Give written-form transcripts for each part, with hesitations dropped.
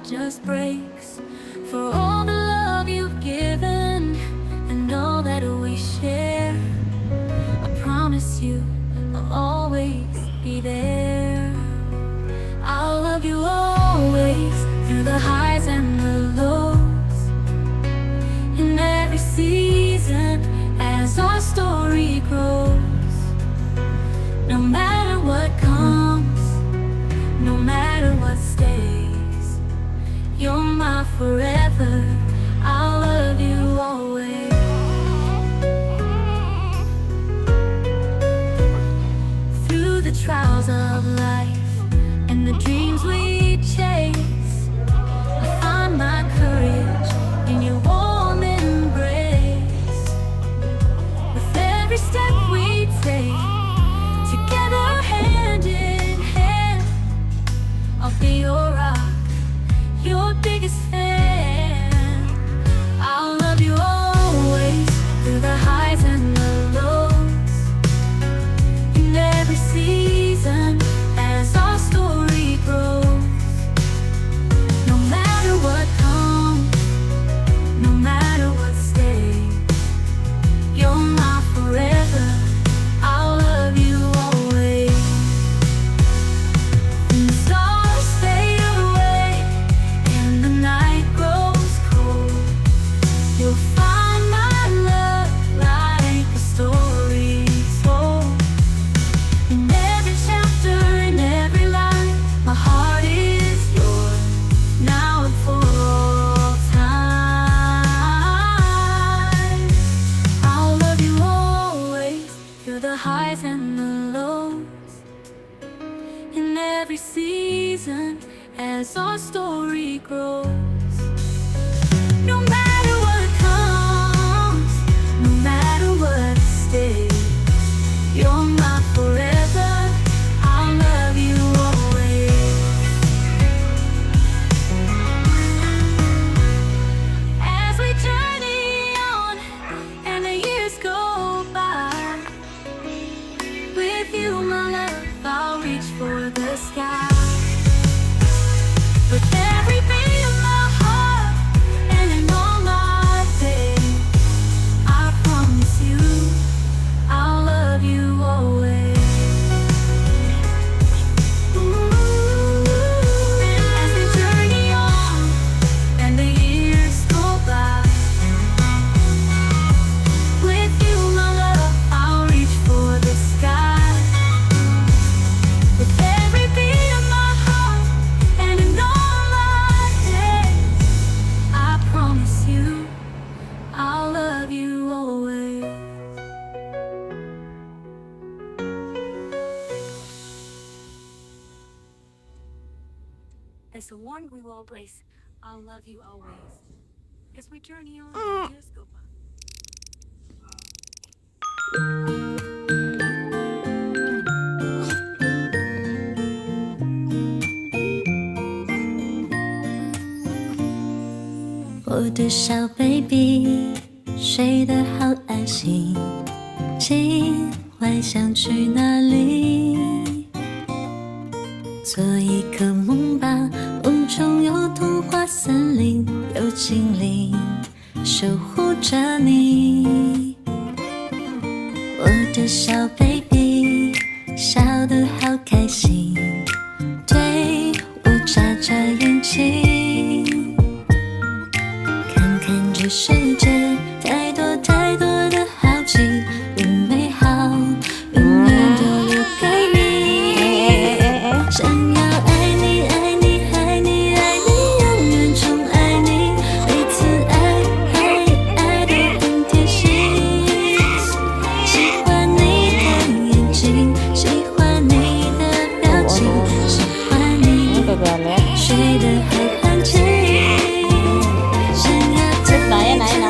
just breaks. For all the love you've given and all that we share, I promise you I'll always be there. I'll love you always, through the highs and the lows, in every season as our story grows. No matter what comes, no matter what stays, you're my forever. I'll love you always. Through the trials of life and the dreams we chase, I find my courage in your warm embrace. With every step we take, together hand in hand, I'll be your rock, your biggest fan. I'll love you always, through the highs and the lows, in every season as our story grows. No matter what comes, no matter what stays, you're my forever. I'll love you always. When the stars fade away and the night grows cold, you'll find my love like a story told. In every chapter, in every line, my heart is yours, now and for all time. I'll love you always, through the highs and the lows, in every season as our story grows. No matter what comes, no matter what stays, you're my forever. I'll love you always. As we journey on and the years go by, with you, my love, I'll reach for the sky. With every beat of my heart and in all my days, I promise you I'll love you always. As we journey on and the years go by, with you, my love, I'll reach for the sky. With every beat of my heart and in all my days, I promise you I'll love you always. As the one we will always, I'll love you always. As we journey on and the years go by.我的小 baby 睡得好安心，今晚想去哪里？做一个梦吧，梦中有童话森林，有精灵守护着你。我的小 baby 笑得好开心，对我眨眨眼睛。看看这世界，太多太多的好奇与美好，永远都留给你。想要爱你，爱你，爱你，爱你，永远宠爱你，每次爱爱都很贴心。喜欢你的眼睛，喜欢你的表情，喜欢你睡得好安静。想要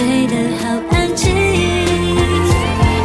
睡得好安静。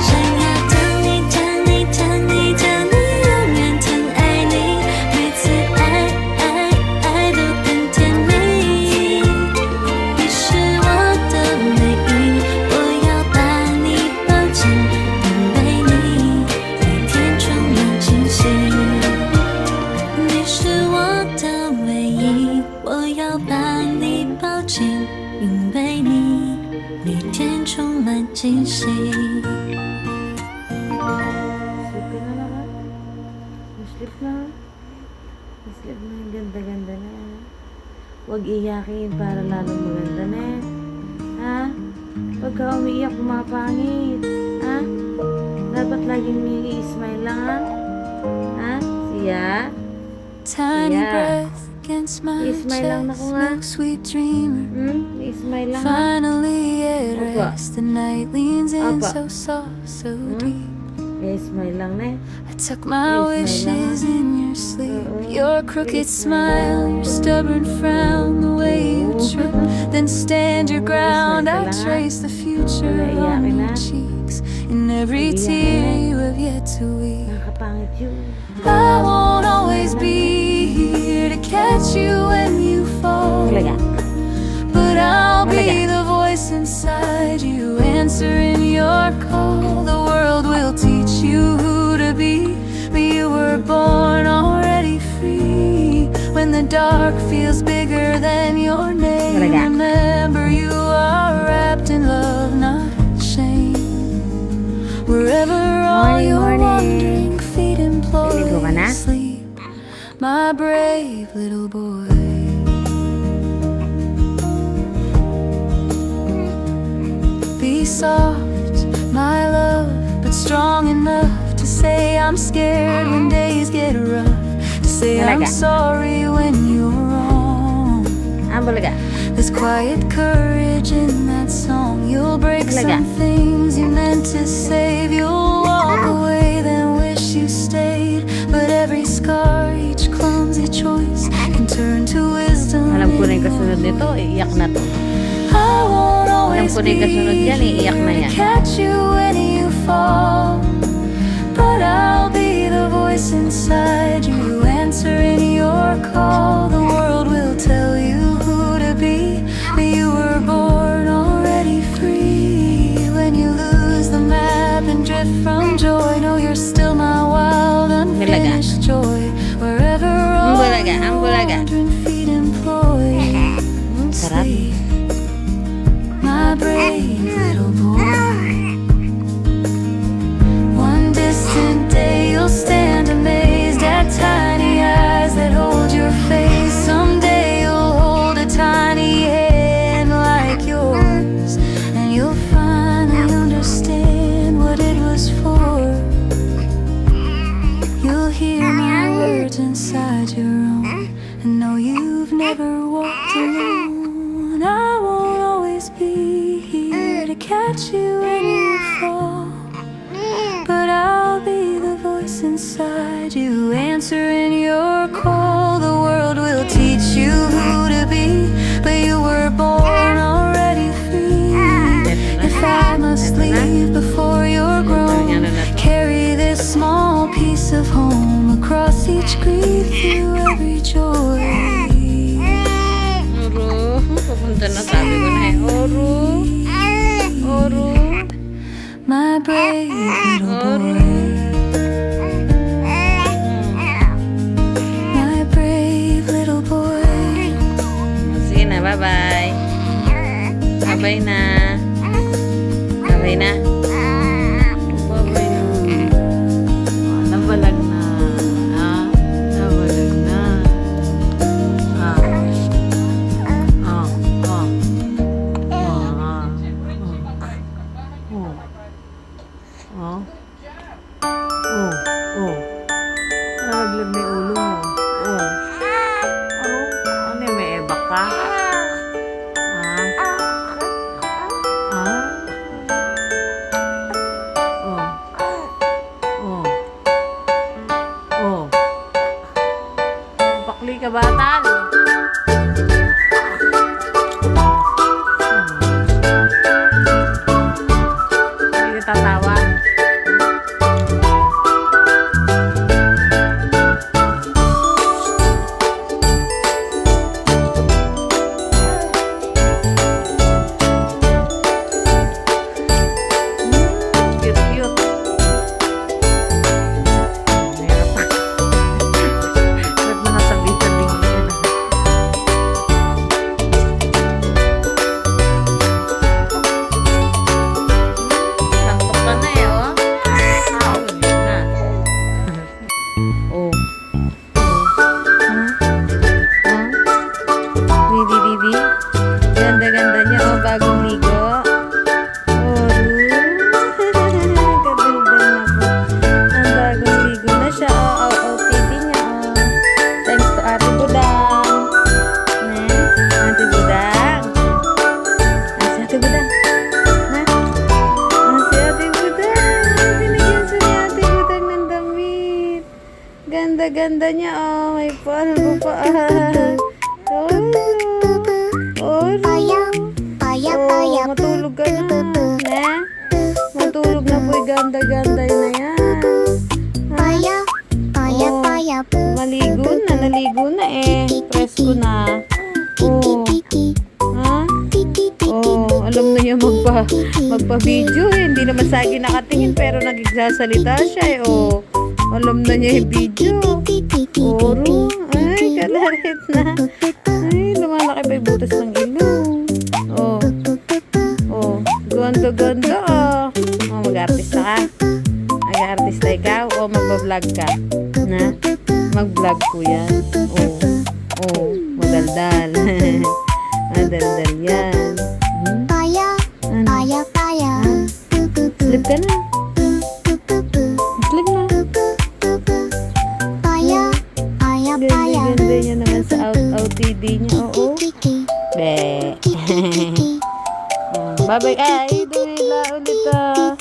想要疼你疼你疼你疼你，永远疼爱你，每次爱都更甜蜜。你是我的唯一，我要把你抱紧，因为你每天充满惊喜。你是我的唯一，我要把你抱紧，因为你每天充满惊喜。 Sleep ka na naman. Sleep na. Sleep na. Yung ganda-ganda na. Huwag iyakin para lalong maganda na. Ha? Huwag ka umiiyak, pumapangit. Ha? Dapat laging may smile lang, ha? Ha? Siya? Tiny Yeah. breath against my Ismail lang chest, ako nga. no sweet dreamer. May smile lang, ha? Finally at Apa. rest, the night leans in Apa. so soft, so deep. May smile lang na. I tuck my Yes, my wishes love. in your sleep. Oo. Your crooked Yes, my smile, your stubborn frown, the way you Oo. trip, then stand your Oo, ground. smile I ka lang, ha? trace the future Wala on iyakin, your ha? cheeks, in every Iyakin, tear ha? you have yet to weep. Nakakapangit yun. I won't always be here to catch you when you fall, Talaga. but I'll be Talaga. the voice inside you, answering your call. The world will teach you who to be, but you were born already free. When the dark feels bigger than your name, Talaga. remember you are wrapped in love, not shame. Wherever all Morning, your morning. wandering feet employ Naligo ka na? sleep, my brave little boy. Be soft, my love, but strong enough to say I'm scared when days get rough, to say I'm Talaga. sorry when you're wrong. Bulaga. There's quiet courage in that song. You'll break Talaga. some things you meant to save. You'll walk away, then wish you stayed. But every scar, each clumsy choice can turn to wisdom. Alam ko na in yung kasunod your nito, iiyak na to. I won't always ko na yung kasunod be yan, iiyak na here yan. to catch you when you fall, but I'll be the voice inside you, answering your call. The world will tell you who to be, but you were born already free. When you lose the map and drift from joy, know you're still my wild, unfinished joy. Wherever all Bulaga, your bulaga. wandering feet employ, Sarap. sleep, my brave little boy. One distant day you'll stand amazed at tiny eyes that hold your face. Someday you'll hold a tiny hand like yours, and you'll finally understand what it was for. You'll hear my words inside your own, and know you've never walked alone. I won't always be here to catch you when you fall, but I'll be the voice inside you, answering your call. The world will teach you who to be, but you were born already free. If I must leave before you're grown, carry this small piece of home across each grief, through every joy. Oro, papunta na, sabi ko na eh. Oro. Oro. My brave little boy. My brave little boy. Sige na, bye-bye. Bye-bye na. Bye-bye na. Bye-bye na. Nabalag na. Nabalag na. Nalaglag na yung ulo mo. Ano yung may ebak ka? ganda niya. Oh, may palbo pa. Oh, oh, matulog ka na. Matulog na po. Ganda-ganda na yan. Naligo na eh. Presko na. Oh. Ha? Oh, alam na niya magpa-video eh. Hindi naman sa akin nakatingin pero nagsasalita siya eh. Oh, alam na niya yung video. Oro. Ay, kalarit na. Ay, lumalaki pa yung butas ng ilong. Oh. Oh, ganda-ganda ah. Oh, mag-artista ka. Mag-artista ikaw o magbablog ka? Na? Mag-vlog po yan. Oh. Oh, madaldal. Madaldal yan. Sleep ka na. Sleep na. Ganda niya naman sa OTD niya. Oo. Be. Bye-bye. Ay, duwila ulit ah.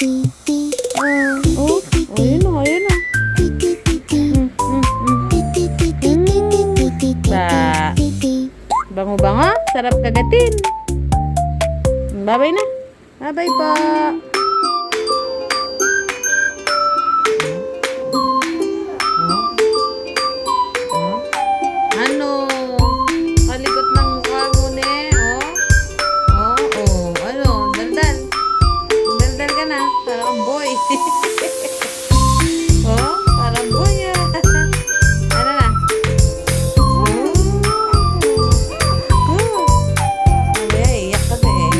Oh, ayun na, ayun na. Bango-bango. Sarap kagatin. Bye-bye na. Bye-bye po. Ano? Kalikot ng mukha mo ne. Oh. Oh. Ano? Daldal. Daldal ka na. Parang boy. Oh, parang boy ah. Ano na? Ay, iyak ka na eh.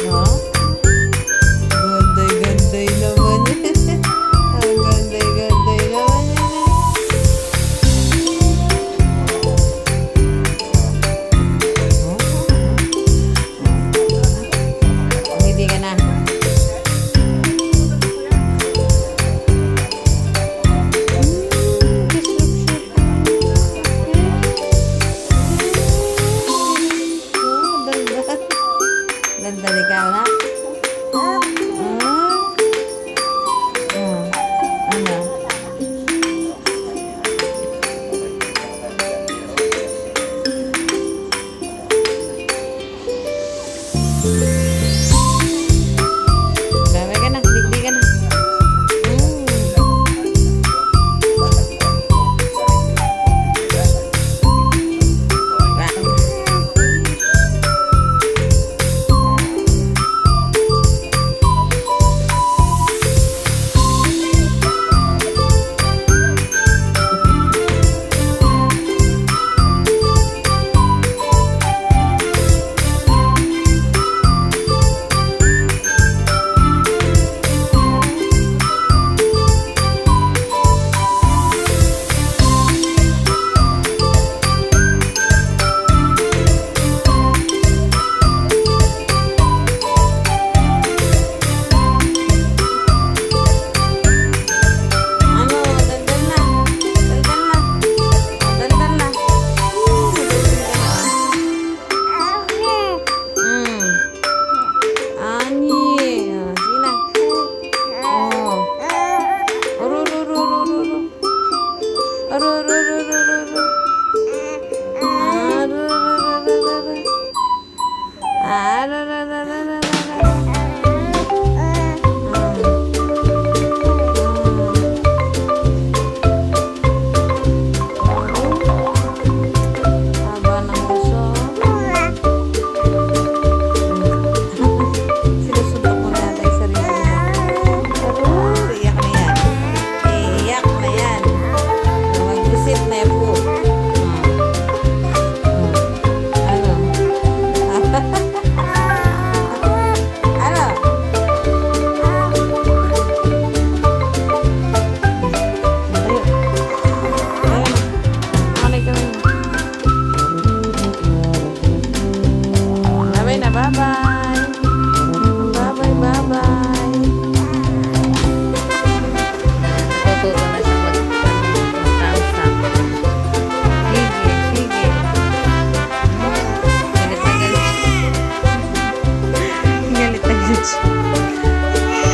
Oh. Ganday-ganday naman yan. Ang ganday-ganday naman yan. Hindi ka na. Daldal ikaw na. Ano? Bye ka na. Digdi ka na.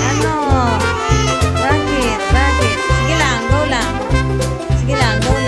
Ano? Bakit? Bakit? Sige lang, go lang. Sige lang, go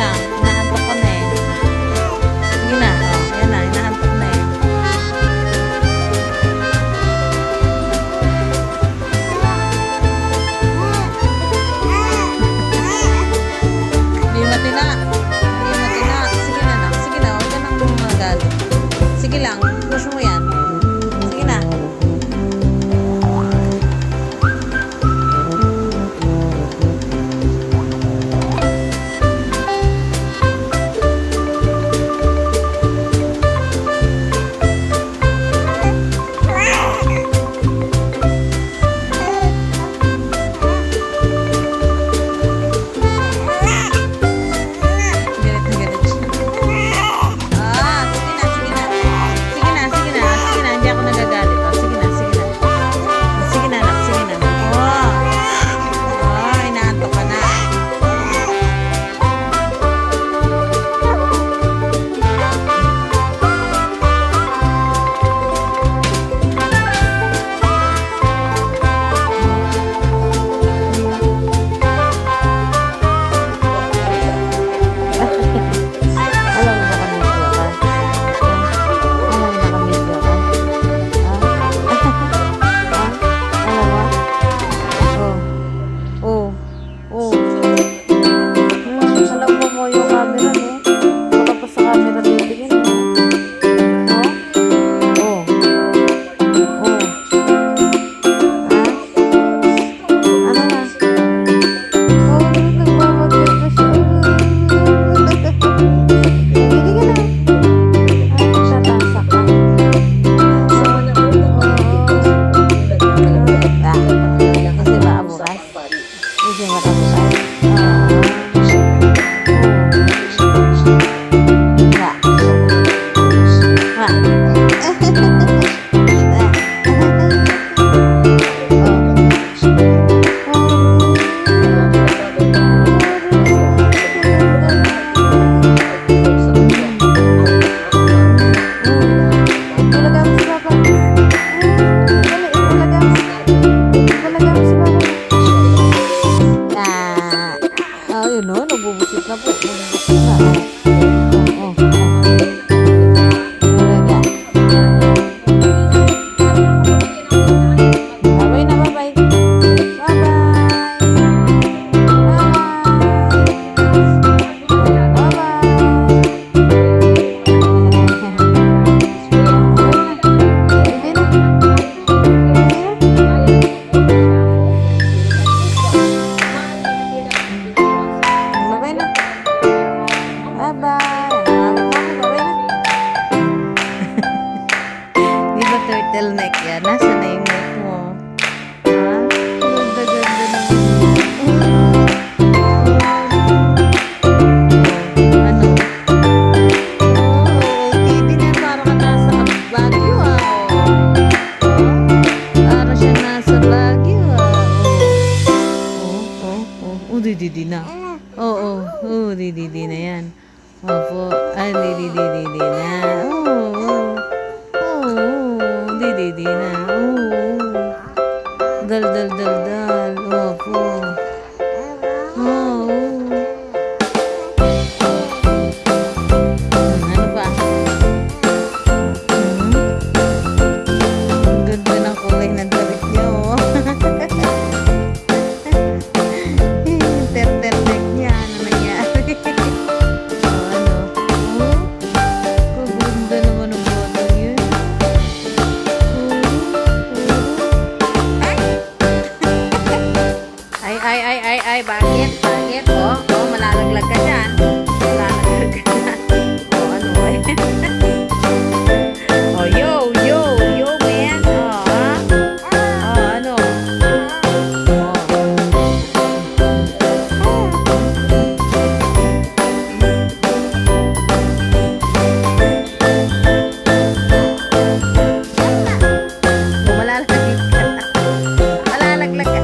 Oo. Dal, dal, dal, dal. Opo. Oo. Ano pa? Ang ganda ng kulay ng damit niyo. Ter-ter-tek niya. Ano nangyari? Ano? Kaganda naman ang botong yun. Ay, bakit? Bakit? Malalaglag ka dyan. Malalaglag ka dyan. Ano eh? Yo, man. Ano? Malalaglag ka. Malalaglag ka.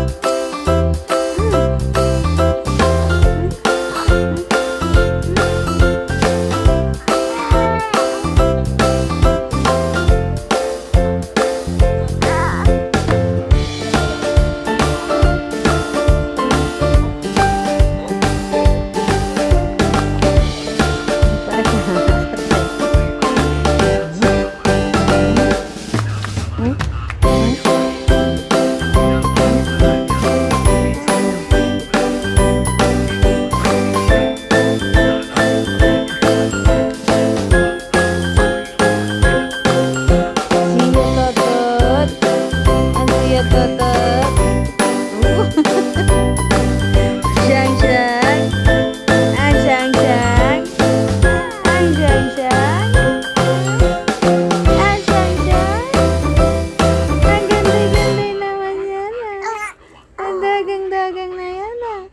Dagang na yan ah.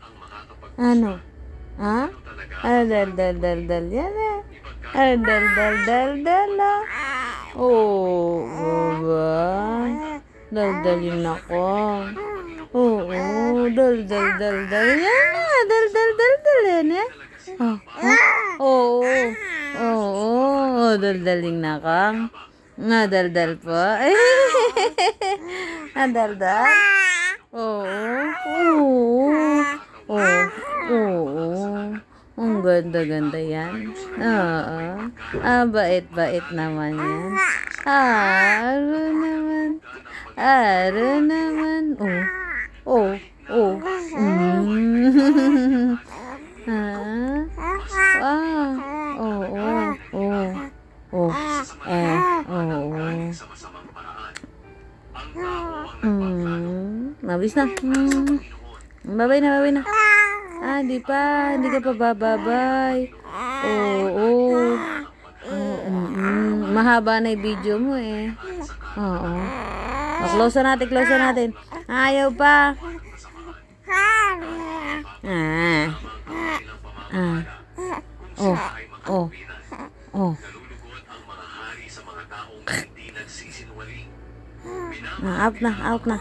Ano? Ha? Dal yan ah. Dal ah. Oo, baba. Dal yun ako. Oo, dal yan ah. Dal yan ah. Oo, daldaling na kang. Nga, dal po. Dal. Oo. Ang ganda yan. Oo. Bait naman yan. Aro naman. Oo. Mabis na. Babay na. Di pa. Hindi ka pa bababay. Oo. Mahaba na yung video mo eh. Oo. Close natin. Ayaw pa. Out na.